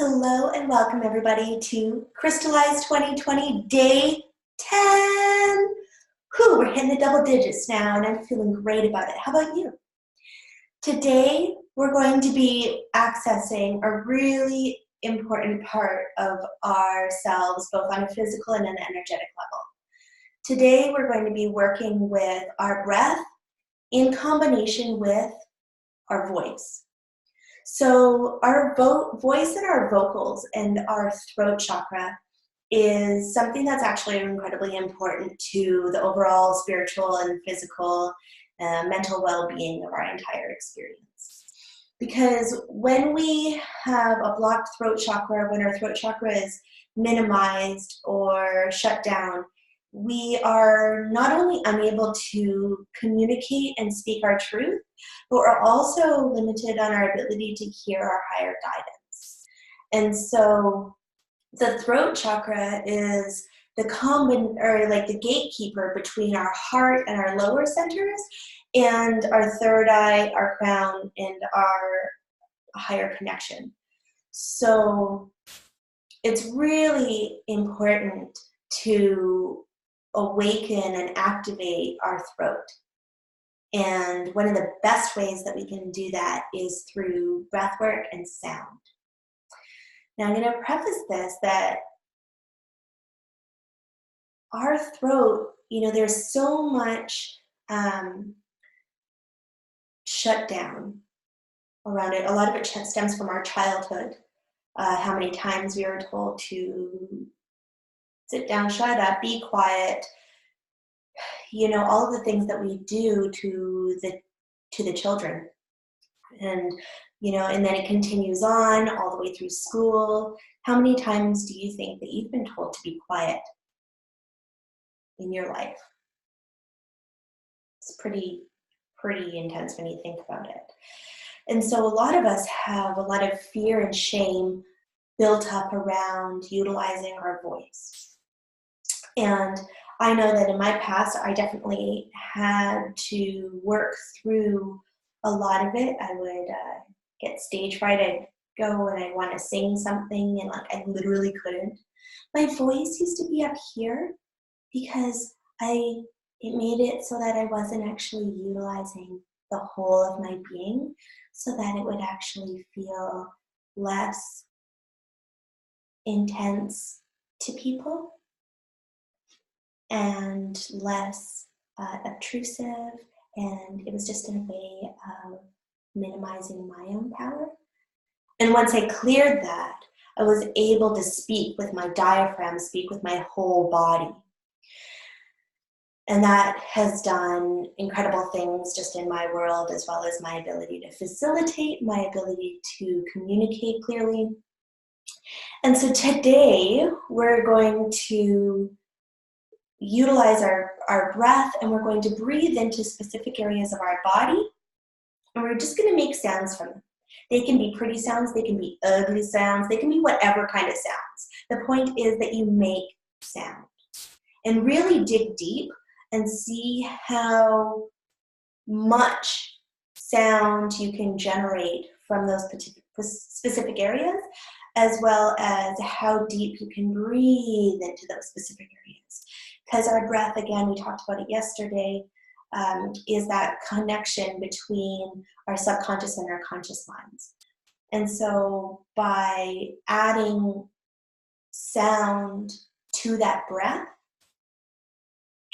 Hello and welcome everybody to Crystallize 2020 Day 10. Whew, we're hitting the double digits now and I'm feeling great about it. How about you? Today we're going to be accessing a really important part of ourselves, both on a physical and an energetic level. Today we're going to be working with our breath in combination with our voice. So our voice and our vocals and our throat chakra is something that's actually incredibly important to the overall spiritual and physical, mental well-being of our entire experience. Because when we have a blocked throat chakra, when our throat chakra is minimized or shut down, we are not only unable to communicate and speak our truth, but we're also limited on our ability to hear our higher guidance. And so the throat chakra is the the gatekeeper between our heart and our lower centers, and our third eye, our crown, and our higher connection. So it's really important to awaken and activate our throat. And one of the best ways that we can do that is through breath work and sound. Now I'm going to preface this that our throat, there's so much shut down around it. A lot of it stems from our childhood. How many times we were told to sit down, shut up, be quiet, all of the things that we do to the children. And, and then it continues on all the way through school. How many times do you think that you've been told to be quiet in your life? It's pretty intense when you think about it. And so a lot of us have a lot of fear and shame built up around utilizing our voice. And I know that in my past, I definitely had to work through a lot of it. I would get stage fright. I'd go and I'd want to sing something and I literally couldn't. My voice used to be up here because it made it so that I wasn't actually utilizing the whole of my being, so that it would actually feel less intense to people and less obtrusive, and it was just in a way of minimizing my own power. And once I cleared that, I was able to speak with my diaphragm, speak with my whole body. And that has done incredible things just in my world, as well as my ability to facilitate, my ability to communicate clearly. And so today we're going to utilize our breath, and we're going to breathe into specific areas of our body, and we're just going to make sounds from them. They can be pretty sounds, they can be ugly sounds, they can be whatever kind of sounds. The point is that you make sound. And really dig deep and see how much sound you can generate from those specific areas, as well as how deep you can breathe into those specific areas. Because our breath, again, we talked about it yesterday, is that connection between our subconscious and our conscious minds. And so by adding sound to that breath,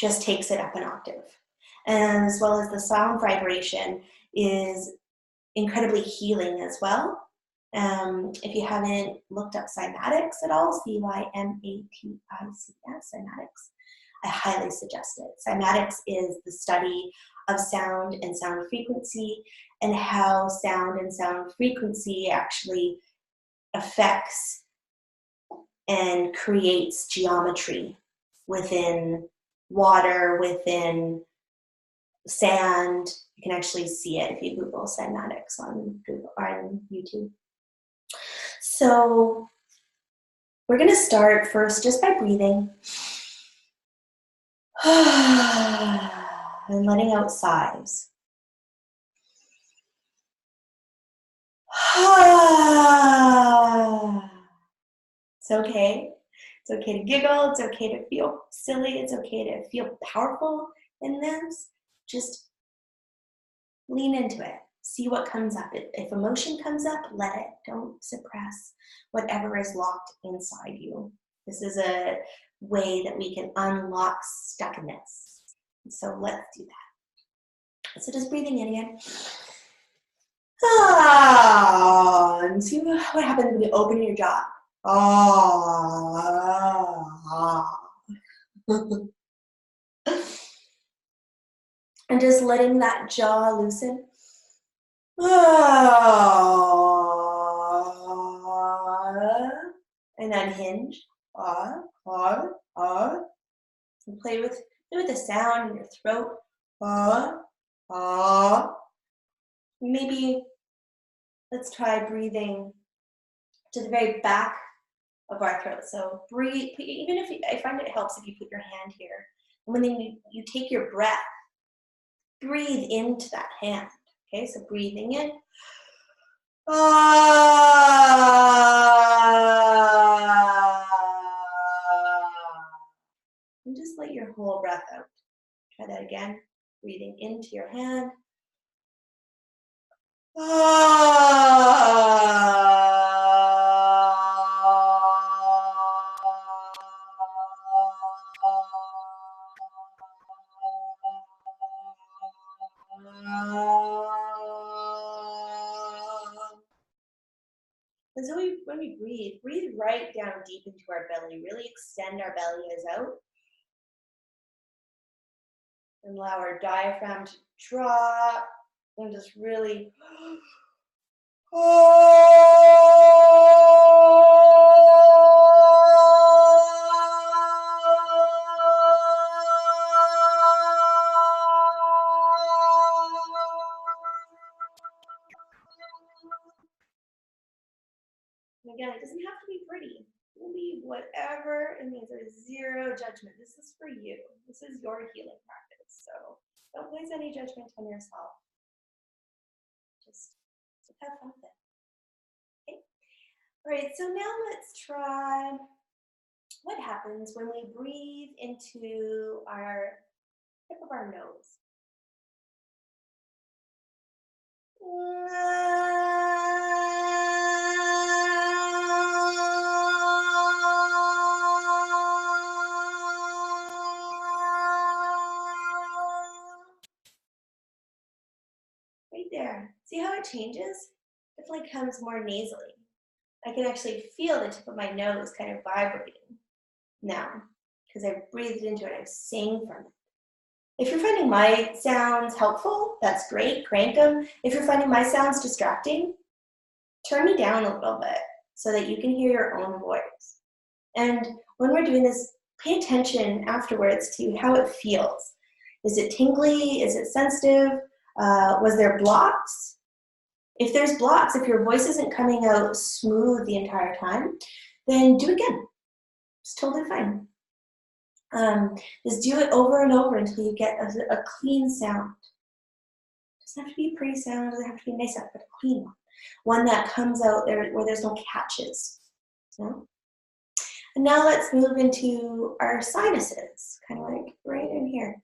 just takes it up an octave. And as well as the sound vibration is incredibly healing as well. If you haven't looked up cymatics at all, cymatics, cymatics, I highly suggest it. Cymatics is the study of sound and sound frequency, and how sound and sound frequency actually affects and creates geometry within water, within sand. You can actually see it if you Google cymatics on Google or on YouTube. So we're going to start first just by breathing and letting out sighs. It's okay. It's okay to giggle. It's okay to feel silly. It's okay to feel powerful in this. Just lean into it. See what comes up. If emotion comes up, let it. Don't suppress whatever is locked inside you. This is a way that we can unlock stuckness. So let's do that. So just breathing in again. And see what happens when you open your jaw. And just letting that jaw loosen. And unhinge. And play with the sound in your throat. Maybe let's try breathing to the very back of our throat. So breathe, even if I find it helps if you put your hand here. And when you take your breath, breathe into that hand. Okay, so breathing in. And just let your whole breath out. Try that again. Breathing into your hand. And so when we breathe right down deep into our belly. Really extend our belly as out. And allow our diaphragm to drop. And just really again, it doesn't have to be pretty. It will be whatever it means. There's zero judgment. This is for you. This is your healing practice. So don't place any judgment on yourself. Just have fun with it. Okay. All right, so now let's try what happens when we breathe into our tip of our nose. Right there. See how it changes? It like comes more nasally. I can actually feel the tip of my nose kind of vibrating now because I breathed into it. I sang from it. If you're finding my sounds helpful, that's great. Crank them. If you're finding my sounds distracting, turn me down a little bit so that you can hear your own voice. And when we're doing this, pay attention afterwards to how it feels. Is it tingly? Is it sensitive? Was there blocks? If there's blocks, if your voice isn't coming out smooth the entire time, then do it again. It's totally fine. Just do it over and over until you get a clean sound. It doesn't have to be a pretty sound, it doesn't have to be a nice sound, but a clean one. One that comes out there where there's no catches. You know? And now let's move into our sinuses, kind of like right in here.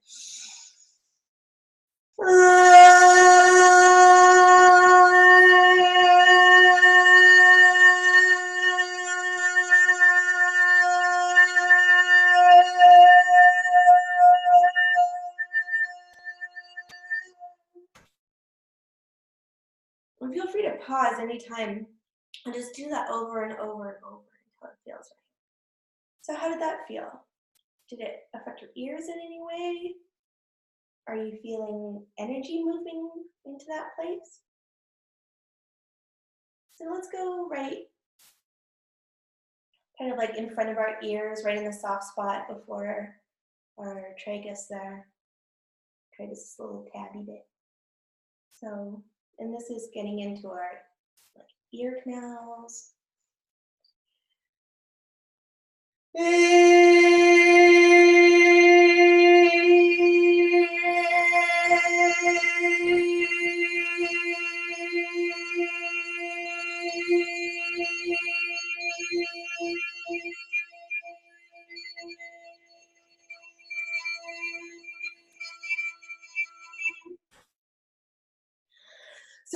And feel free to pause anytime and just do that over and over and over until it feels right. So how did that feel? Did it affect your ears in any way? Are you feeling energy moving into that place? So let's go right, kind of like in front of our ears, right in the soft spot before our tragus there. Tragus is a little tabby bit. So, and this is getting into our like ear canals.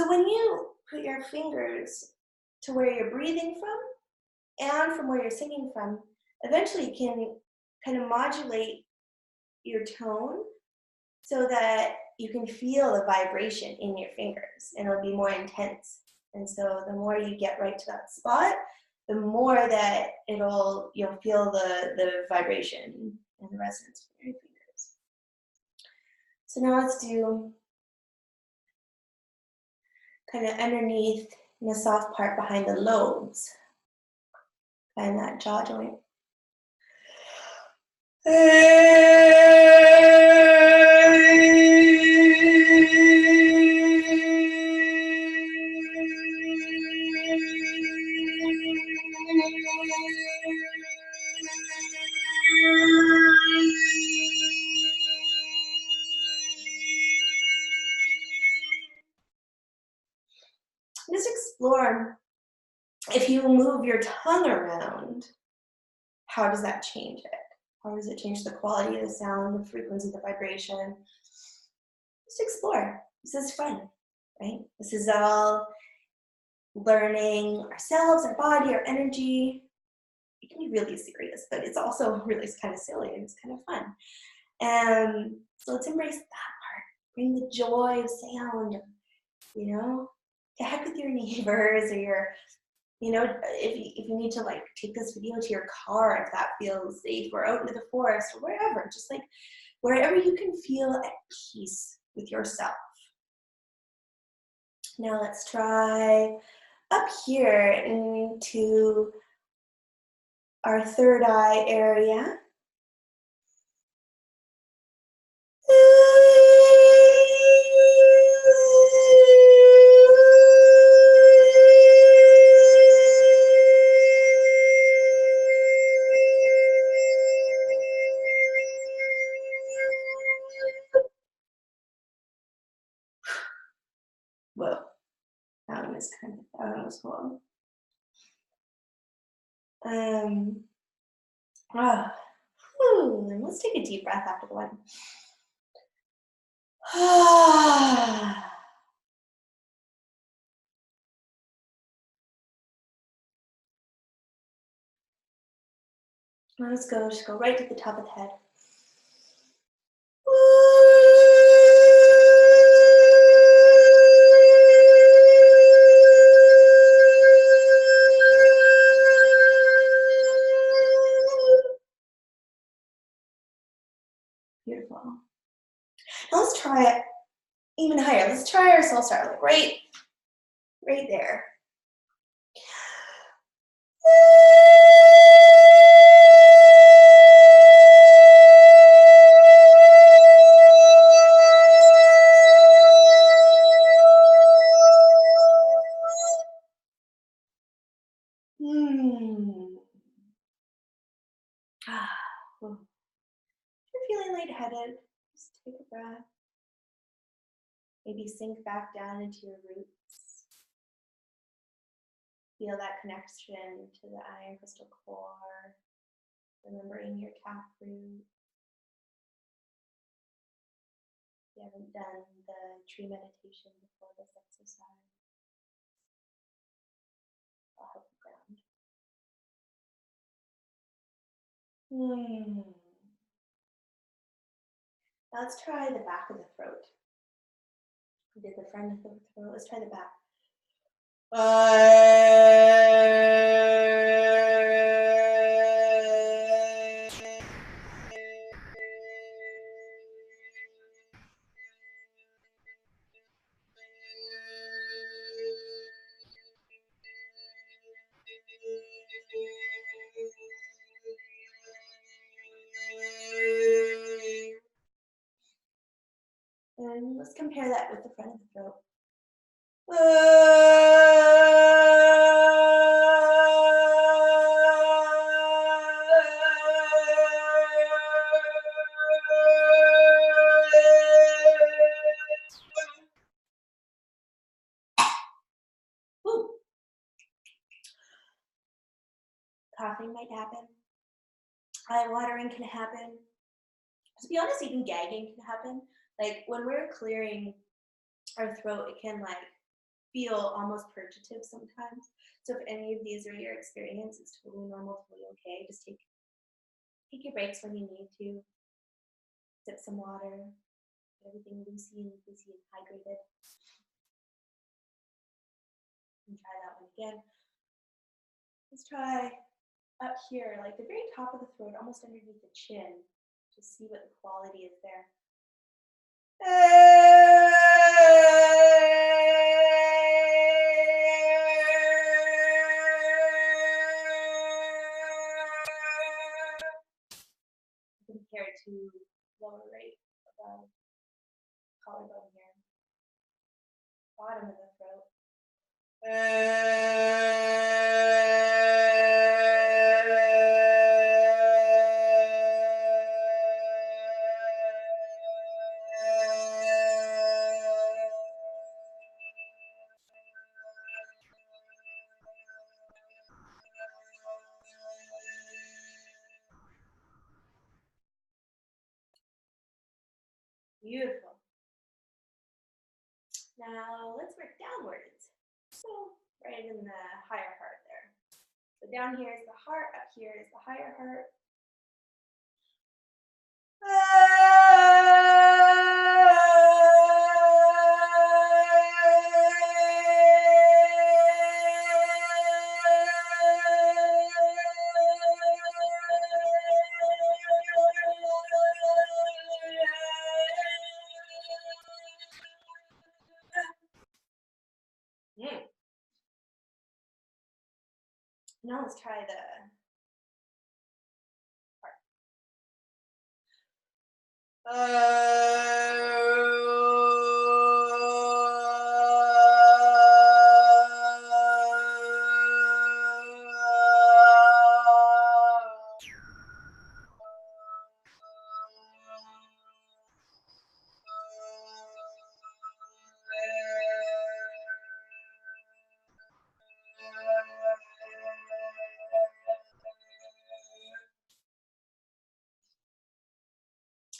when you put your fingers to where you're breathing from and from where you're singing from, eventually you can kind of modulate your tone so that you can feel the vibration in your fingers and it'll be more intense. And so the more you get right to that spot, the more that you'll feel the vibration and the resonance from your fingers. So now let's do kind of underneath in the soft part behind the lobes. Find that jaw joint. Just explore, if you move your tongue around, how does that change it? How does it change the quality of the sound, the frequency, the vibration? Just explore. This is fun, right? This is all learning ourselves, our body, our energy. It can be really serious, but it's also really kind of silly and it's kind of fun. And so let's embrace that part. Bring the joy of sound, you know? To heck with your neighbors or your, you know, if you need to like take this video to your car, if that feels safe, or out into the forest or wherever, just like wherever you can feel at peace with yourself. Now let's try up here into our third eye area. Whoa, that one was cool. And let's take a deep breath after the one. Let's go, just go right to the top of the head. Beautiful. Now let's try it even higher. Let's try our soul star, like right there. If you're feeling lightheaded, just take a breath. Maybe sink back down into your roots. Feel that connection to the iron crystal core, remembering your taproot. If you haven't done the tree meditation before this exercise, I'll help you ground. Now let's try the back of the throat. We did the front of the throat. Let's try the back. And let's compare that with the front of the throat. Coughing might happen. Eye watering can happen. To be honest, even gagging can happen. Like when we're clearing our throat, it can like feel almost purgative sometimes. So if any of these are your experience, it's totally normal, totally okay. Just take your breaks when you need to. Sip some water, get everything loosey and hydrated. And try that one again. Let's try up here, like the very top of the throat, almost underneath the chin, to see what the quality is there. Compare it to lower right above collarbone here, bottom of the throat. Beautiful. Now let's work downwards. So right in the higher heart there. So down here is the heart, up here is the higher heart. Now let's try the heart.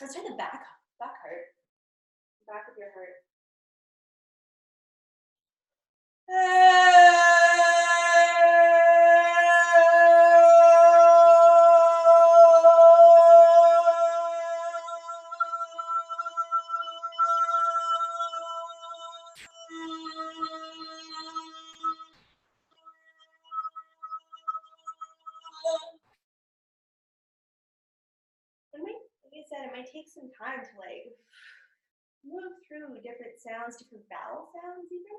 Let's try the back heart, back of your heart. Like I said, it might take some time to like move through different sounds, different vowel sounds even.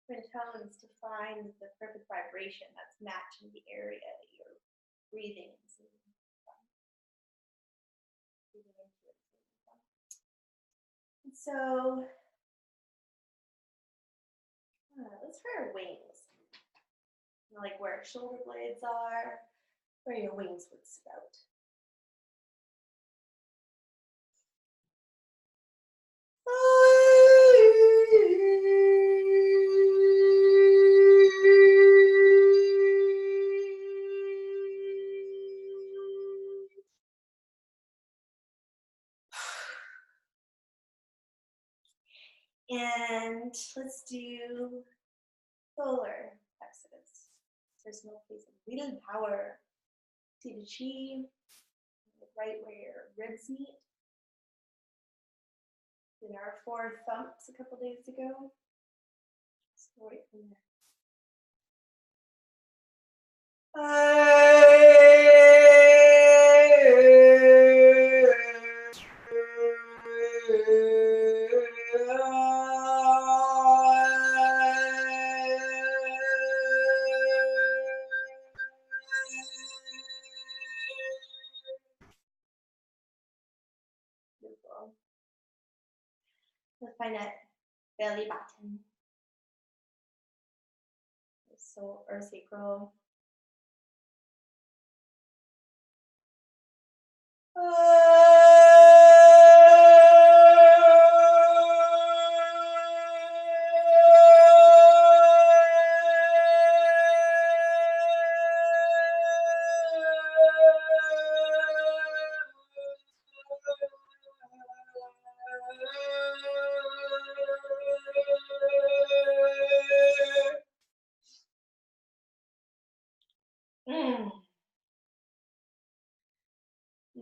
Different tones to find the perfect vibration that's matching the area that you're breathing into. And so let's try our wings. Like where shoulder blades are, where your wings would sprout. And let's do solar plexus. Personal place of real power. See the chi, right where your ribs meet. Did our 4 thumps a couple days ago. So right from there. Beautiful. Let's find that belly button. So, or sacral.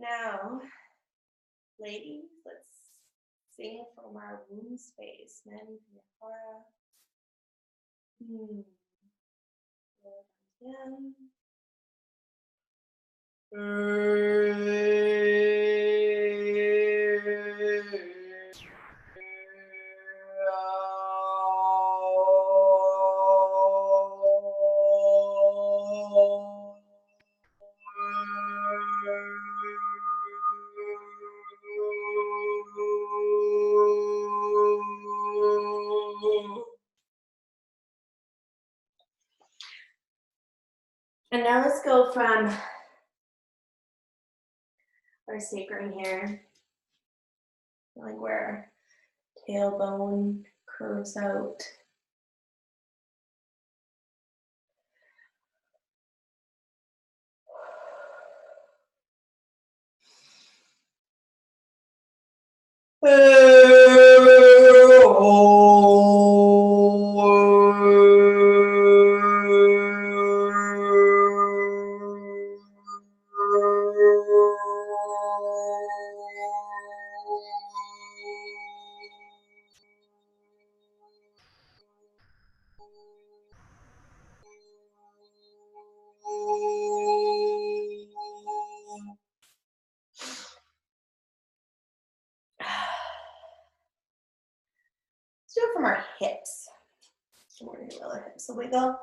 now, ladies, let's sing from our womb space. Men from your aura. Down. And now let's go from our sacrum here, like where our tailbone curves out. Let's do it from our hips. So we're going to do our hips. So wiggle.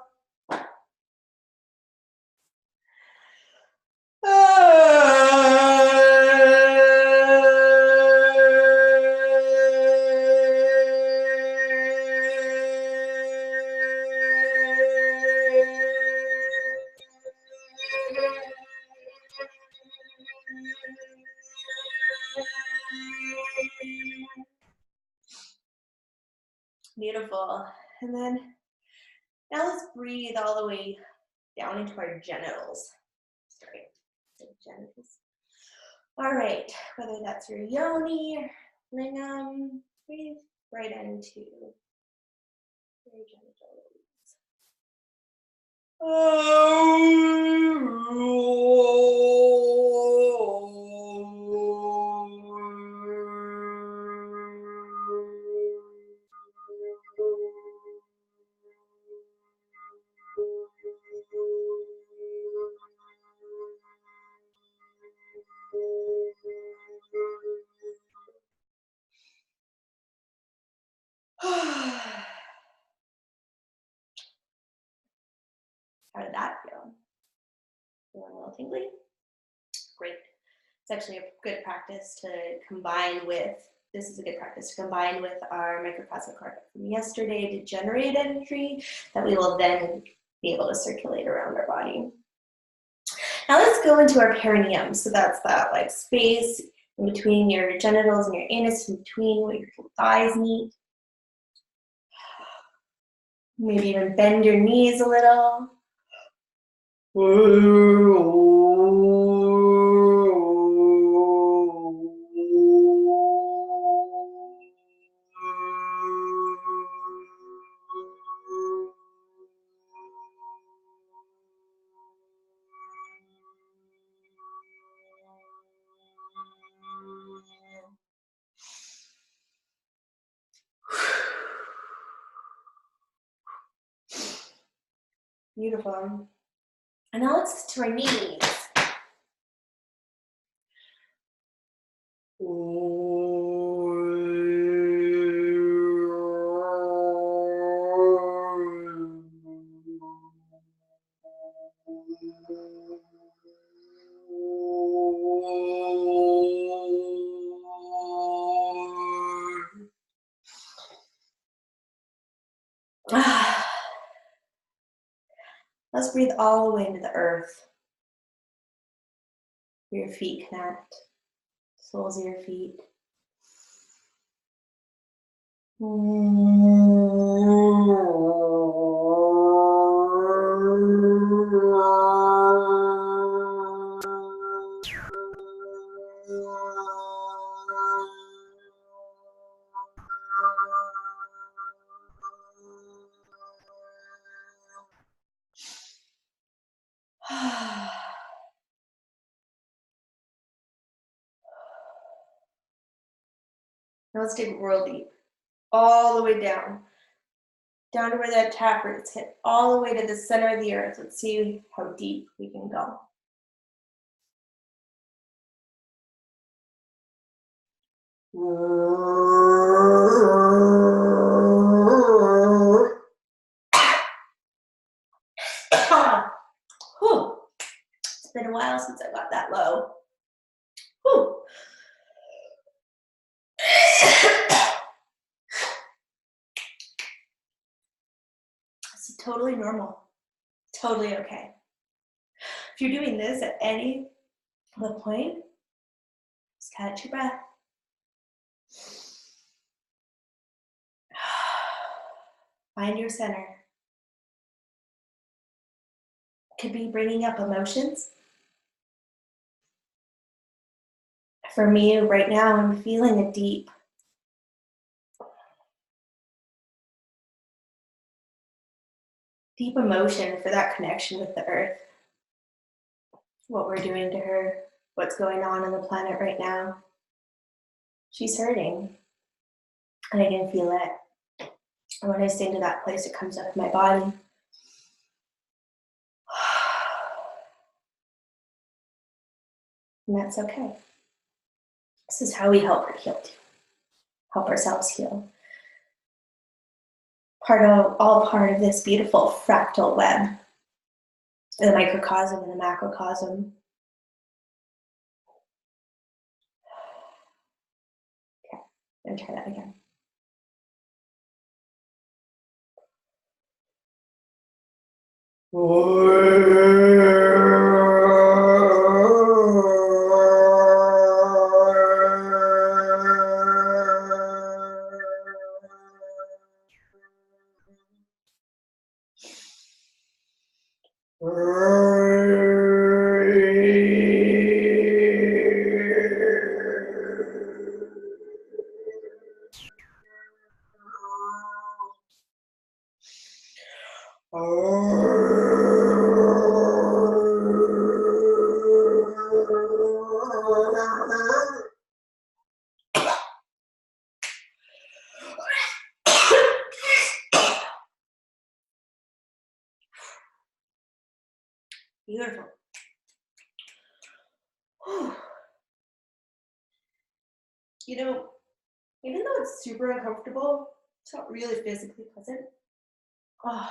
Beautiful. And then now let's breathe all the way down into our genitals. Sorry, genitals. All right, whether that's your yoni or lingam, breathe right into your genitals. How did that feel? Feeling a little tingly? Great. It's actually a good practice to combine with, this is a good practice to combine with our microcosmic carpet from yesterday to generate energy that we will then be able to circulate around our body. Now let's go into our perineum. So that's that like space in between your genitals and your anus, in between where your thighs meet. Maybe even bend your knees a little. Beautiful. And now let's to our knees. Let's breathe all the way into the earth. Your feet connect, soles of your feet. Now let's dig real deep, all the way down to where that tap roots hit, all the way to the center of the earth. Let's see how deep we can go. It's been a while since I got that low. It's totally normal, totally okay. If you're doing this at any point, just catch your breath. Find your center. Could be bringing up emotions. For me, right now, I'm feeling a deep emotion for that connection with the earth. What we're doing to her, what's going on the planet right now. She's hurting, and I can feel it. And when I sing to that place, it comes up in my body. And that's okay. This is how we help her heal too. Help ourselves heal. All part of this beautiful fractal web, the microcosm and the macrocosm. Okay, I'm gonna try that again. Beautiful. You know, even though it's super uncomfortable, it's not really physically pleasant. Oh,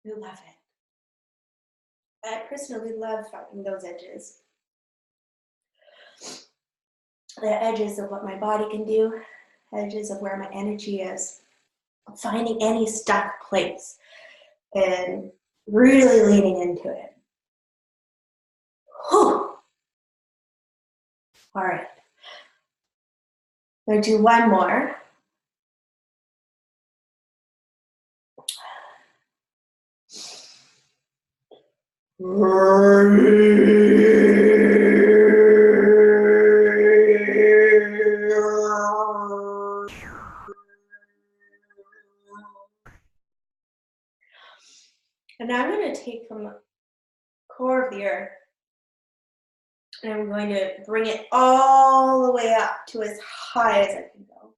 we love it. I personally love finding those edges. The edges of what my body can do, edges of where my energy is. Finding any stuck place and really leaning into it. Whew. All right. I'm going to do one more. And now I'm going to take from the core of the earth and I'm going to bring it all the way up to as high as I can go.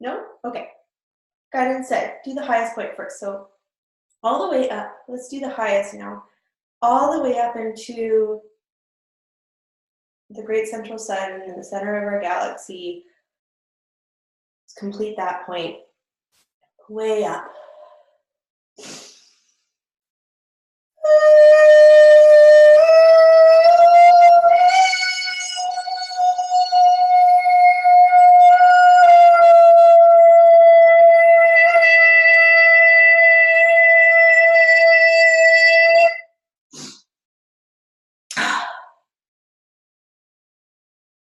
No? Okay. Guidance said, do the highest point first. So all the way up. Let's do the highest now. All the way up into the great central sun in the center of our galaxy. Let's complete that point. Way up.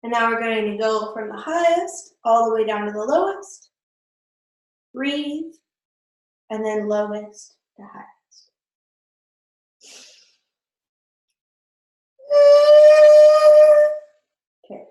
And now we're going to go from the highest all the way down to the lowest. Breathe, and then lowest to highest. Okay.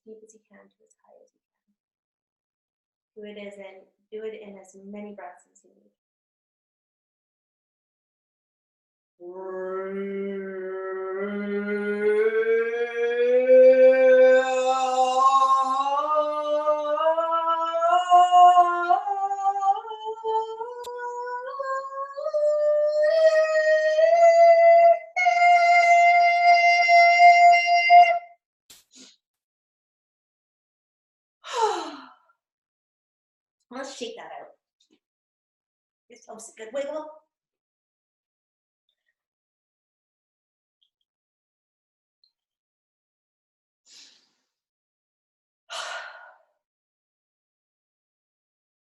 deep as you can to as high as you can. Do it in as many breaths as you need. Let's shake that out. Give yourselves a good wiggle.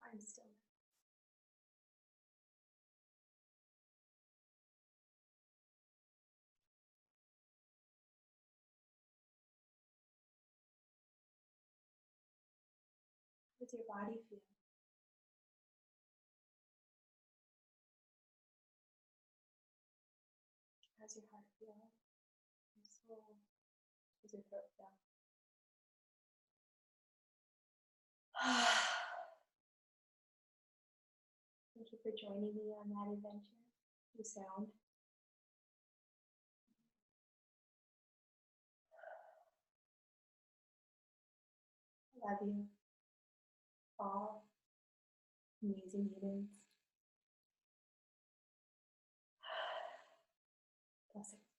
I'm still. How does your body feel? How's your heart feel? Your soul? How's your throat feel? Thank you for joining me on that adventure through sound. I love you all. Amazing humans. Blessings.